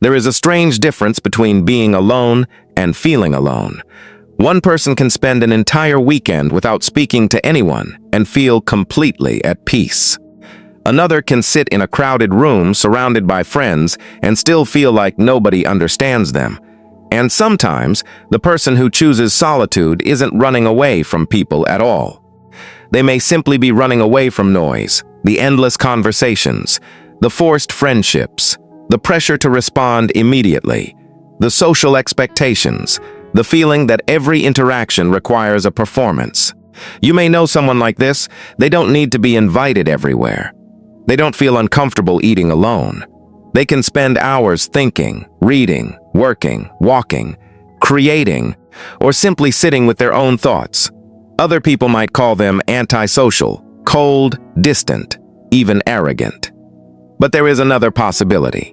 There is a strange difference between being alone and feeling alone. One person can spend an entire weekend without speaking to anyone and feel completely at peace. Another can sit in a crowded room surrounded by friends and still feel like nobody understands them. And sometimes, the person who chooses solitude isn't running away from people at all. They may simply be running away from noise, the endless conversations, the forced friendships, the pressure to respond immediately, the social expectations, the feeling that every interaction requires a performance. You may know someone like this. They don't need to be invited everywhere. They don't feel uncomfortable eating alone. They can spend hours thinking, reading, working, walking, creating, or simply sitting with their own thoughts. Other people might call them antisocial, cold, distant, even arrogant. But there is another possibility.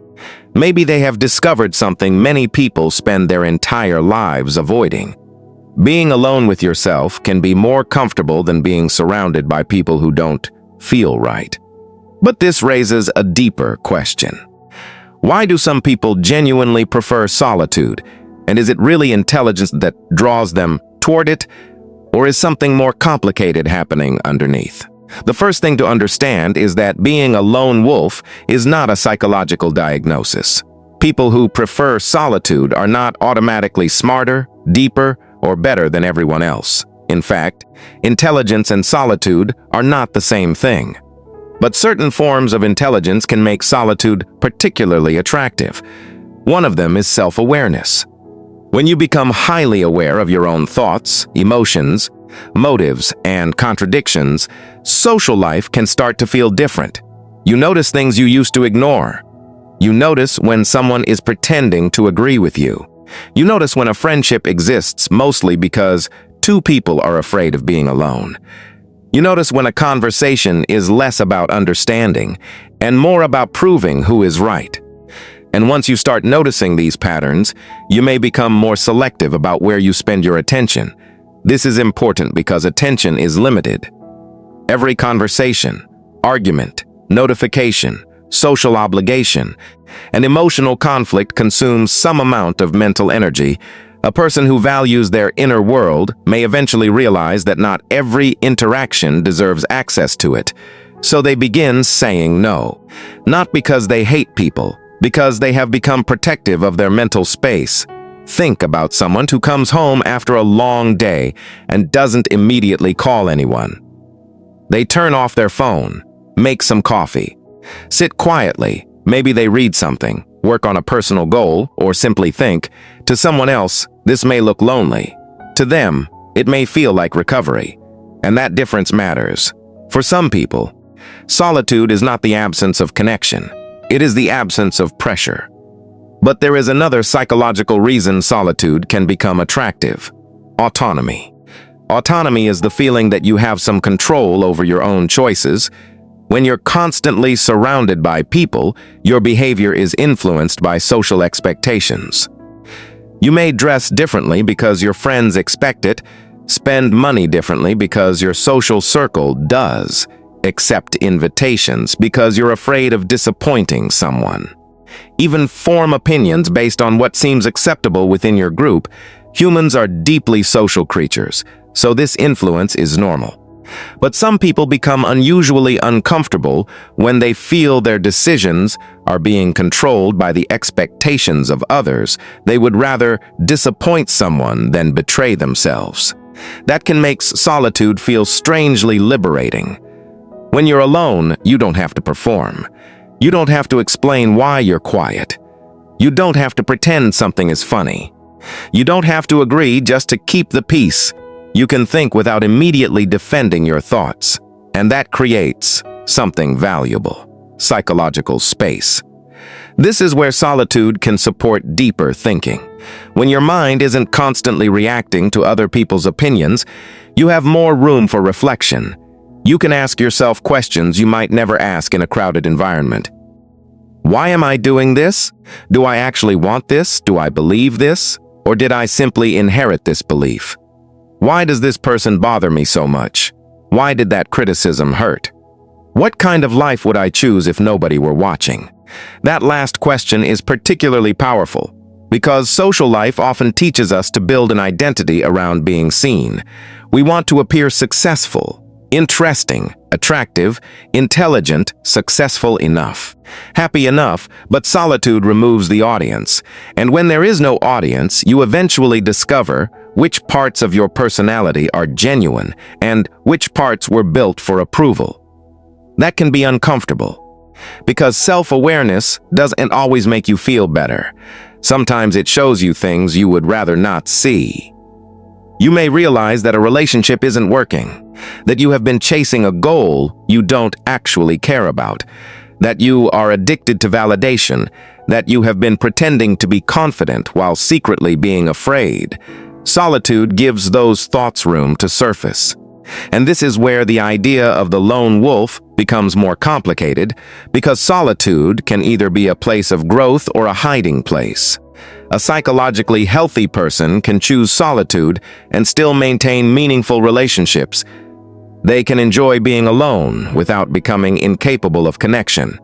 Maybe they have discovered something many people spend their entire lives avoiding. Being alone with yourself can be more comfortable than being surrounded by people who don't feel right. But this raises a deeper question. Why do some people genuinely prefer solitude? And is it really intelligence that draws them toward it? Or is something more complicated happening underneath? The first thing to understand is that being a lone wolf is not a psychological diagnosis. People who prefer solitude are not automatically smarter, deeper, or better than everyone else. In fact, intelligence and solitude are not the same thing. But certain forms of intelligence can make solitude particularly attractive. One of them is self-awareness. When you become highly aware of your own thoughts, emotions, motives, and contradictions, social life can start to feel different. You notice things you used to ignore. You notice when someone is pretending to agree with you. You notice when a friendship exists mostly because two people are afraid of being alone. You notice when a conversation is less about understanding and more about proving who is right. And once you start noticing these patterns, you may become more selective about where you spend your attention. This is important because attention is limited. Every conversation, argument, notification, social obligation, and emotional conflict consumes some amount of mental energy. A person who values their inner world may eventually realize that not every interaction deserves access to it. So they begin saying no, not because they hate people, because they have become protective of their mental space. Think about someone who comes home after a long day and doesn't immediately call anyone. They turn off their phone, make some coffee, sit quietly. Maybe they read something, work on a personal goal, or simply think. To someone else, this may look lonely. To them, it may feel like recovery. And that difference matters. For some people, solitude is not the absence of connection. It is the absence of pressure. But there is another psychological reason solitude can become attractive: autonomy. Autonomy is the feeling that you have some control over your own choices. When you're constantly surrounded by people, your behavior is influenced by social expectations. You may dress differently because your friends expect it, spend money differently because your social circle does, accept invitations because you're afraid of disappointing someone. Even form opinions based on what seems acceptable within your group. Humans are deeply social creatures, so this influence is normal. But some people become unusually uncomfortable when they feel their decisions are being controlled by the expectations of others. They would rather disappoint someone than betray themselves. That can make solitude feel strangely liberating. When you're alone, you don't have to perform. You don't have to explain why you're quiet. You don't have to pretend something is funny. You don't have to agree just to keep the peace. You can think without immediately defending your thoughts, and that creates something valuable: psychological space. This is where solitude can support deeper thinking. When your mind isn't constantly reacting to other people's opinions, you have more room for reflection. You can ask yourself questions you might never ask in a crowded environment. Why am I doing this? Do I actually want this? Do I believe this? Or did I simply inherit this belief? Why does this person bother me so much? Why did that criticism hurt? What kind of life would I choose if nobody were watching? That last question is particularly powerful because social life often teaches us to build an identity around being seen. We want to appear successful, interesting, attractive, intelligent, successful enough, happy enough, but solitude removes the audience. And when there is no audience, you eventually discover which parts of your personality are genuine and which parts were built for approval. That can be uncomfortable, because self-awareness doesn't always make you feel better. Sometimes it shows you things you would rather not see. You may realize that a relationship isn't working, that you have been chasing a goal you don't actually care about, that you are addicted to validation, that you have been pretending to be confident while secretly being afraid. Solitude gives those thoughts room to surface. And this is where the idea of the lone wolf becomes more complicated, because solitude can either be a place of growth or a hiding place. A psychologically healthy person can choose solitude and still maintain meaningful relationships. They can enjoy being alone without becoming incapable of connection.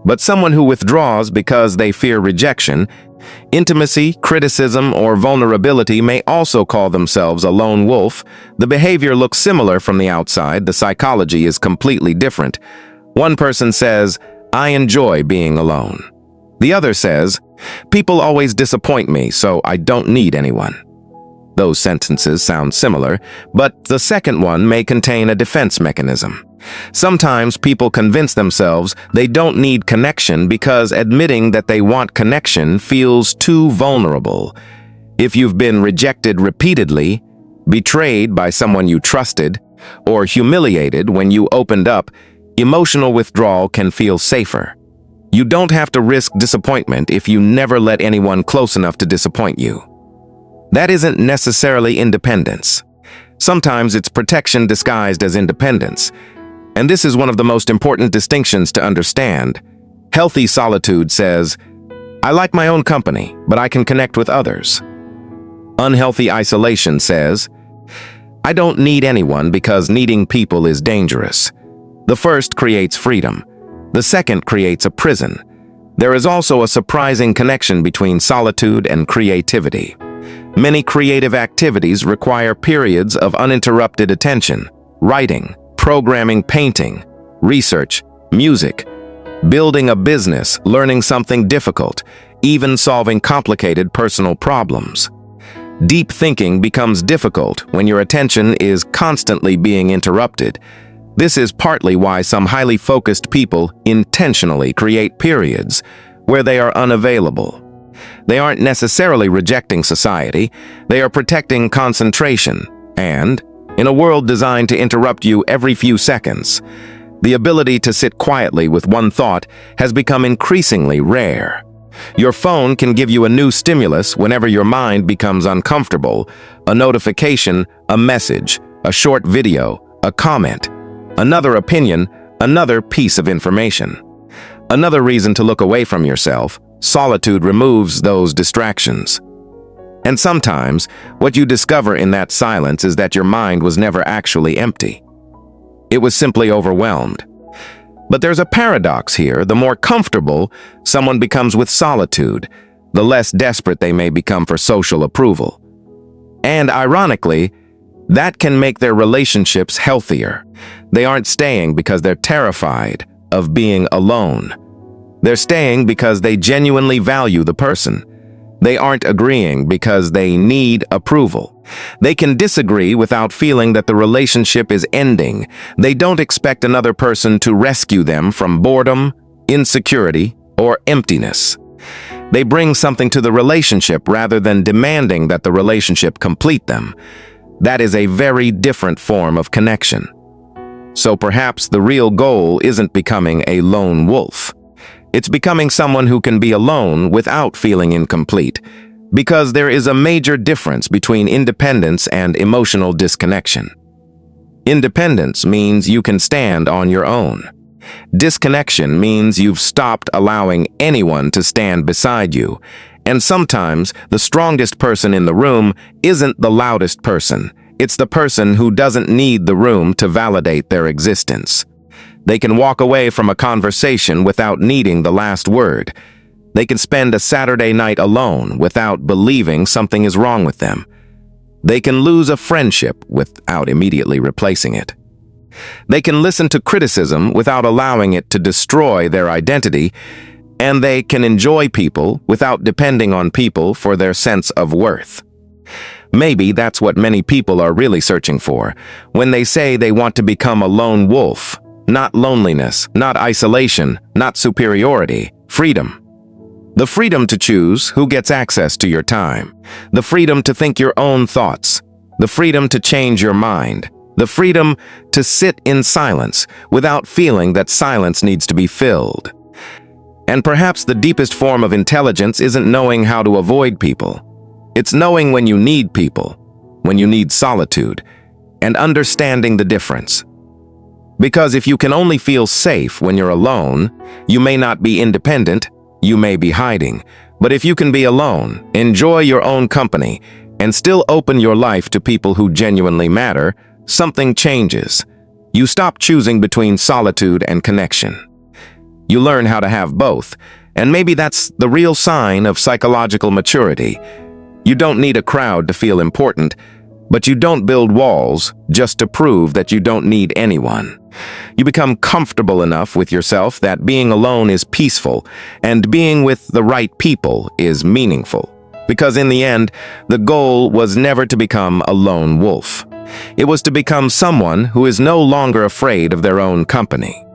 But someone who withdraws because they fear rejection, intimacy, criticism, or vulnerability may also call themselves a lone wolf. The behavior looks similar from the outside. The psychology is completely different. One person says, "I enjoy being alone." The other says, "People always disappoint me, so I don't need anyone." Those sentences sound similar, but the second one may contain a defense mechanism. Sometimes people convince themselves they don't need connection because admitting that they want connection feels too vulnerable. If you've been rejected repeatedly, betrayed by someone you trusted, or humiliated when you opened up, emotional withdrawal can feel safer. You don't have to risk disappointment if you never let anyone close enough to disappoint you. That isn't necessarily independence. Sometimes it's protection disguised as independence. And this is one of the most important distinctions to understand. Healthy solitude says, "I like my own company, but I can connect with others." Unhealthy isolation says, "I don't need anyone because needing people is dangerous." The first creates freedom. The second creates a prison. There is also a surprising connection between solitude and creativity. Many creative activities require periods of uninterrupted attention: writing, programming, painting, research, music, building a business, learning something difficult, even solving complicated personal problems. Deep thinking becomes difficult when your attention is constantly being interrupted. This is partly why some highly focused people intentionally create periods where they are unavailable. They aren't necessarily rejecting society, they are protecting concentration, and, in a world designed to interrupt you every few seconds, the ability to sit quietly with one thought has become increasingly rare. Your phone can give you a new stimulus whenever your mind becomes uncomfortable: a notification, a message, a short video, a comment, another opinion, another piece of information. Another reason to look away from yourself: solitude removes those distractions. And sometimes, what you discover in that silence is that your mind was never actually empty. It was simply overwhelmed. But there's a paradox here. The more comfortable someone becomes with solitude, the less desperate they may become for social approval. And ironically, that can make their relationships healthier. They aren't staying because they're terrified of being alone. They're staying because they genuinely value the person. They aren't agreeing because they need approval. They can disagree without feeling that the relationship is ending. They don't expect another person to rescue them from boredom, insecurity, or emptiness. They bring something to the relationship rather than demanding that the relationship complete them. That is a very different form of connection. So perhaps the real goal isn't becoming a lone wolf. It's becoming someone who can be alone without feeling incomplete, because there is a major difference between independence and emotional disconnection. Independence means you can stand on your own. Disconnection means you've stopped allowing anyone to stand beside you. And sometimes the strongest person in the room isn't the loudest person. It's the person who doesn't need the room to validate their existence. They can walk away from a conversation without needing the last word. They can spend a Saturday night alone without believing something is wrong with them. They can lose a friendship without immediately replacing it. They can listen to criticism without allowing it to destroy their identity, and they can enjoy people without depending on people for their sense of worth. Maybe that's what many people are really searching for when they say they want to become a lone wolf. Not loneliness, not isolation, not superiority, freedom. The freedom to choose who gets access to your time. The freedom to think your own thoughts. The freedom to change your mind. The freedom to sit in silence without feeling that silence needs to be filled. And perhaps the deepest form of intelligence isn't knowing how to avoid people. It's knowing when you need people, when you need solitude, and understanding the difference. Because if you can only feel safe when you're alone, you may not be independent, you may be hiding. But if you can be alone, enjoy your own company, and still open your life to people who genuinely matter, something changes. You stop choosing between solitude and connection. You learn how to have both, and maybe that's the real sign of psychological maturity. You don't need a crowd to feel important, but you don't build walls just to prove that you don't need anyone. You become comfortable enough with yourself that being alone is peaceful, and being with the right people is meaningful. Because in the end, the goal was never to become a lone wolf. It was to become someone who is no longer afraid of their own company.